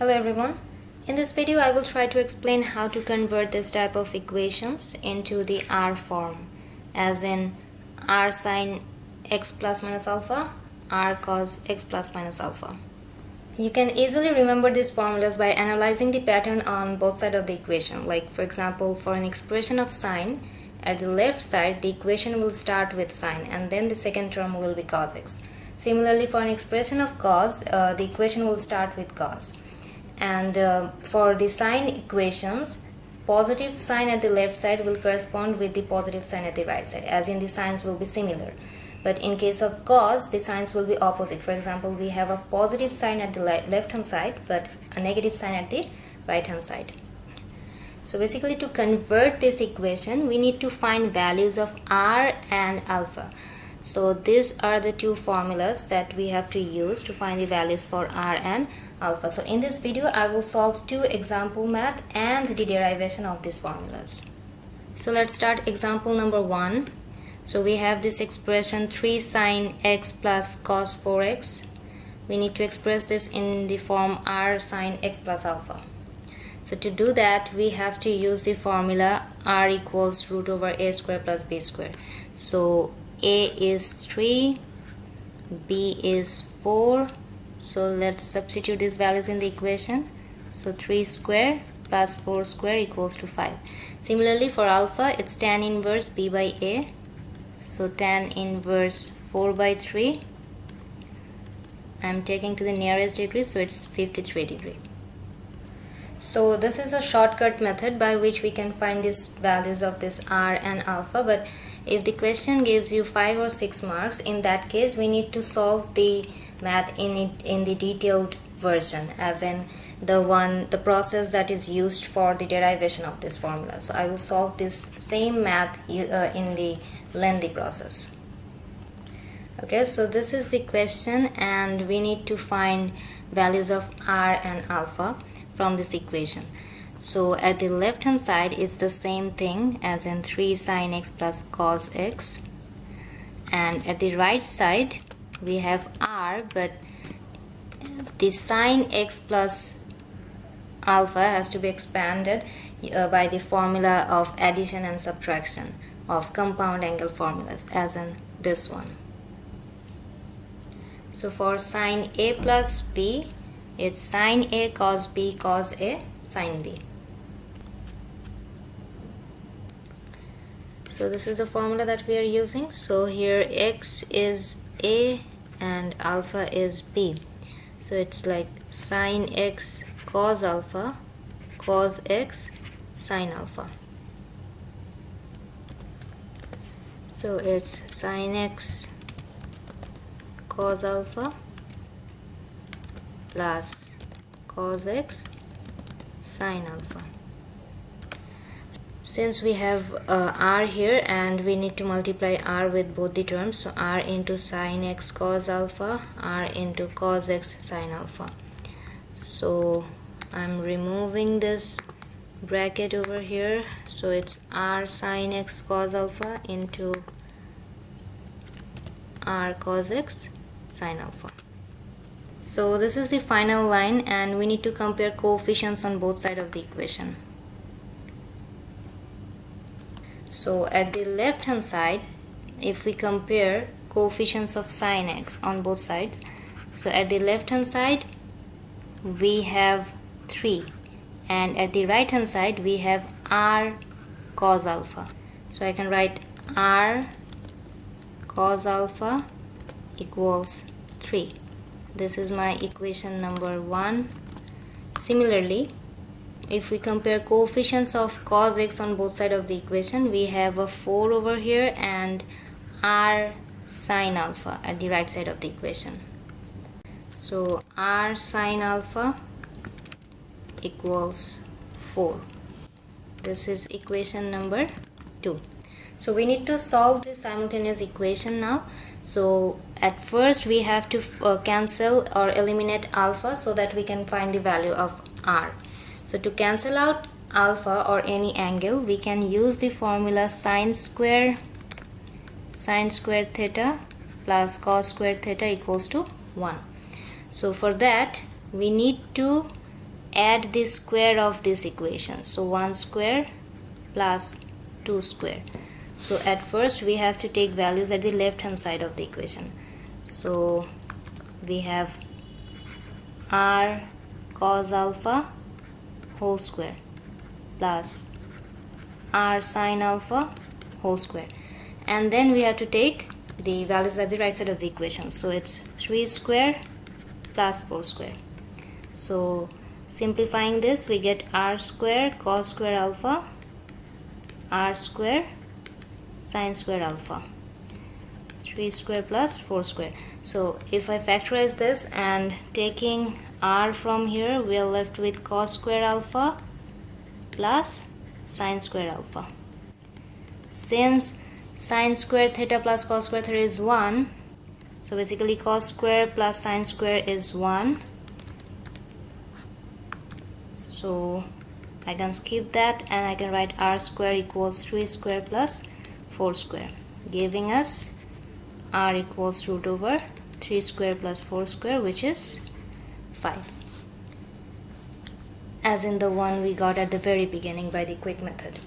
Hello everyone. In this video I will try to explain how to convert this type of equations into the R form, as in R sin x plus minus alpha, R cos x plus minus alpha. You can easily remember these formulas by analyzing the pattern on both sides of the equation. Like for example, for an expression of sine, at the left side the equation will start with sine and then the second term will be cos x. Similarly, for an expression of cos, the equation will start with cos. And for the sine equations, positive sign at the left side will correspond with the positive sign at the right side, as in the signs will be similar. But in case of cos, the signs will be opposite. For example, we have a positive sign at the left hand side but a negative sign at the right hand side. So basically, to convert this equation, we need to find values of r and alpha. So these are the two formulas that we have to use to find the values for r and alpha. So in this video I will solve two example math and the derivation of these formulas. So let's start example number 1. So we have this expression 3 sin x plus cos 4x. We need to express this in the form r sin x plus alpha. So to do that, we have to use the formula r equals root over a square plus b square. So a is 3, b is 4. So let's substitute these values in the equation. So 3 square plus 4 square equals to 5. Similarly, for alpha, it's tan inverse b by a. So tan inverse 4 by 3. I'm taking to the nearest degree, so it's 53 degree. So this is a shortcut method by which we can find these values of this r and alpha. But if the question gives you 5 or 6 marks, in that case we need to solve the math in the detailed version, as in the process that is used for the derivation of this formula. So I will solve this same math in the lengthy process. Okay, so this is the question and we need to find values of r and alpha from this equation. So at the left hand side it's the same thing, as in 3 sin x plus cos x, and at the right side we have r, but the sin x plus alpha has to be expanded by the formula of addition and subtraction of compound angle formulas, as in this one. So for sin a plus b, it's sin a cos b cos a sin b. So this is the formula that we are using. So here x is a and alpha is b. So it's like sin x cos alpha cos x sin alpha. So it's sin x cos alpha plus cos x sin alpha. Since we have r here and we need to multiply r with both the terms, so r into sin x cos alpha, r into cos x sin alpha. So I'm removing this bracket over here, so it's r sin x cos alpha into r cos x sin alpha. So this is the final line and we need to compare coefficients on both sides of the equation. So at the left hand side, if we compare coefficients of sin x on both sides, so at the left hand side we have 3 and at the right hand side we have r cos alpha. So I can write r cos alpha equals 3. This is my equation number 1. Similarly, if we compare coefficients of cos x on both sides of the equation, we have a 4 over here and r sin alpha at the right side of the equation. So r sin alpha equals 4. This is equation number 2. So we need to solve this simultaneous equation now. So at first we have to cancel or eliminate alpha so that we can find the value of r. So to cancel out alpha or any angle, we can use the formula sin square theta plus cos square theta equals to 1. So for that we need to add the square of this equation. So 1 square plus 2 square. So at first we have to take values at the left hand side of the equation. So we have r cos alpha whole square plus r sin alpha whole square, and then we have to take the values at the right side of the equation. So it's 3 square plus 4 square. So simplifying this, we get r square cos square alpha, r square sin square alpha, 3 square plus 4 square. So if I factorize this and taking r from here, we are left with cos square alpha plus sin square alpha. Since sin square theta plus cos square theta is 1, so basically cos square plus sin square is 1. So I can skip that and I can write r square equals 3 square plus 4 square, giving us r equals root over 3 square plus 4 square, which is 5, as in the one we got at the very beginning by the quick method.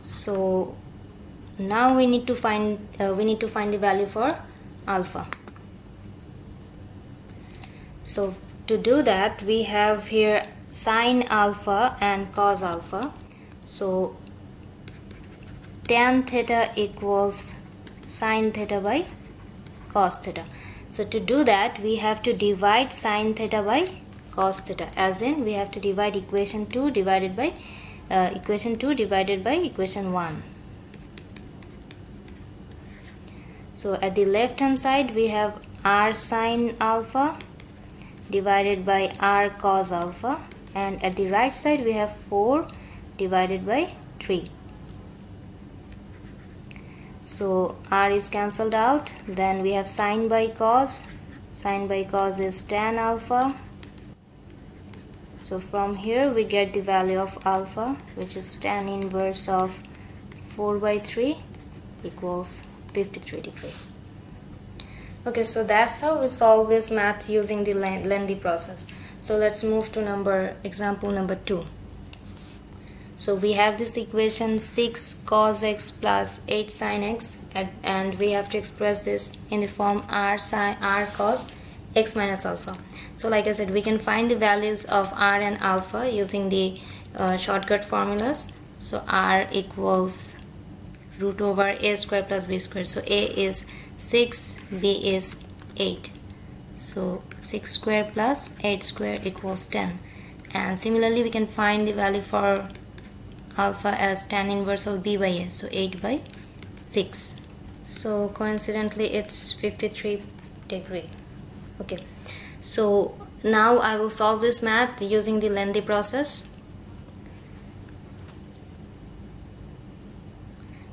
So now we need to find the value for alpha. So to do that, we have here sin alpha and cos alpha. So tan theta equals sin theta by cos theta. So to do that, we have to divide sin theta by cos theta, as in we have to divide equation 2 divided by equation 1. So at the left hand side we have r sin alpha divided by r cos alpha, and at the right side we have 4 divided by 3. So r is cancelled out, then we have sin by cos. Sin by cos is tan alpha. So from here we get the value of alpha, which is tan inverse of 4 by 3 equals 53 degree. Okay, so that's how we solve this math using the lengthy process. So let's move to example number 2. So we have this equation 6 cos x plus 8 sin x, and we have to express this in the form r cos x minus alpha. So like I said, we can find the values of r and alpha using the shortcut formulas. So r equals root over a square plus b square. So a is 6, b is 8. So 6 square plus 8 square equals 10. And similarly we can find the value for alpha as tan inverse of b by a. So 8 by 6. So coincidentally it's 53 degree. Okay, so now I will solve this math using the lengthy process.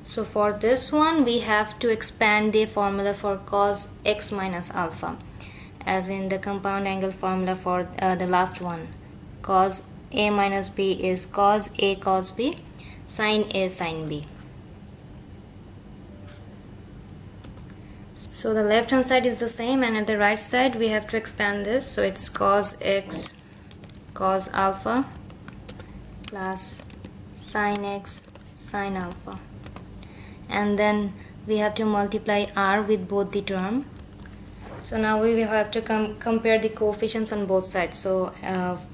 So for this one we have to expand the formula for cos x minus alpha, as in the compound angle formula for the last one. Cos a minus b is cos a cos b, sin a sin b. So the left hand side is the same, and at the right side we have to expand this. So it's cos x cos alpha plus sin x sin alpha, and then we have to multiply r with both the term. So now we will have to compare the coefficients on both sides. So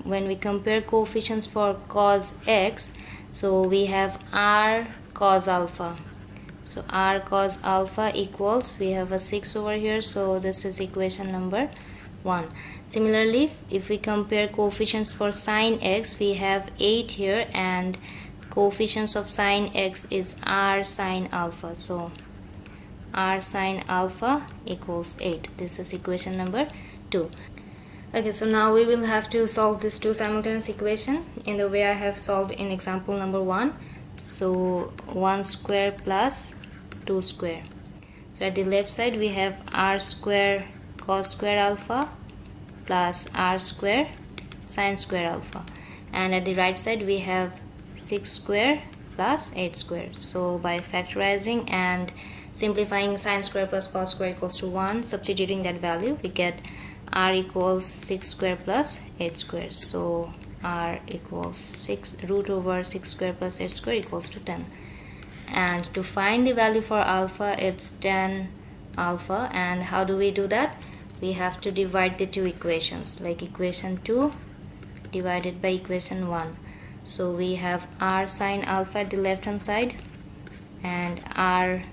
when we compare coefficients for cos x, so we have r cos alpha. So r cos alpha equals, we have a 6 over here, so this is equation number 1. Similarly, if we compare coefficients for sin x, we have 8 here, and coefficients of sin x is r sin alpha. So r sin alpha equals 8. This is equation number 2. Okay, so now we will have to solve this two simultaneous equation in the way I have solved in example number 1. So 1 square plus 2 square. So at the left side we have r square cos square alpha plus r square sin square alpha, and at the right side we have 6 square plus 8 square. So by factorizing and simplifying sin square plus cos square equals to 1, substituting that value, we get r equals 6 square plus 8 square. So r equals 6 root over 6 square plus 8 square equals to 10. And to find the value for alpha, it's 10 alpha. And how do we do that? We have to divide the two equations, like equation 2 divided by equation 1. So we have r sine alpha at the left hand side and r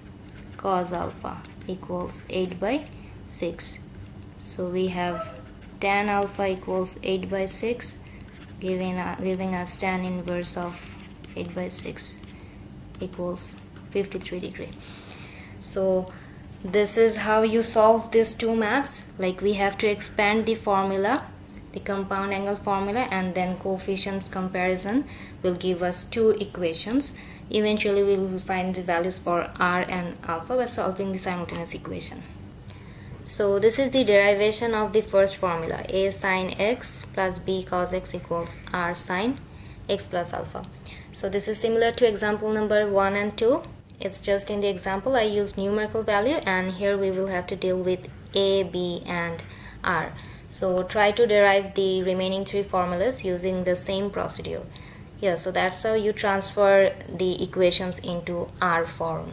cos alpha equals 8 by 6. So we have tan alpha equals 8 by 6, giving us tan inverse of 8 by 6 equals 53 degree. So this is how you solve these two maths. Like we have to expand the formula, the compound angle formula, and then coefficients comparison will give us two equations. Eventually we will find the values for r and alpha by solving the simultaneous equation. So this is the derivation of the first formula, a sine x plus b cos x equals r sine x plus alpha. So this is similar to example number 1 and 2. It's just in the example I used numerical value, and here we will have to deal with a, b and r. So try to derive the remaining three formulas using the same procedure. Yeah, so that's how you transfer the equations into r form.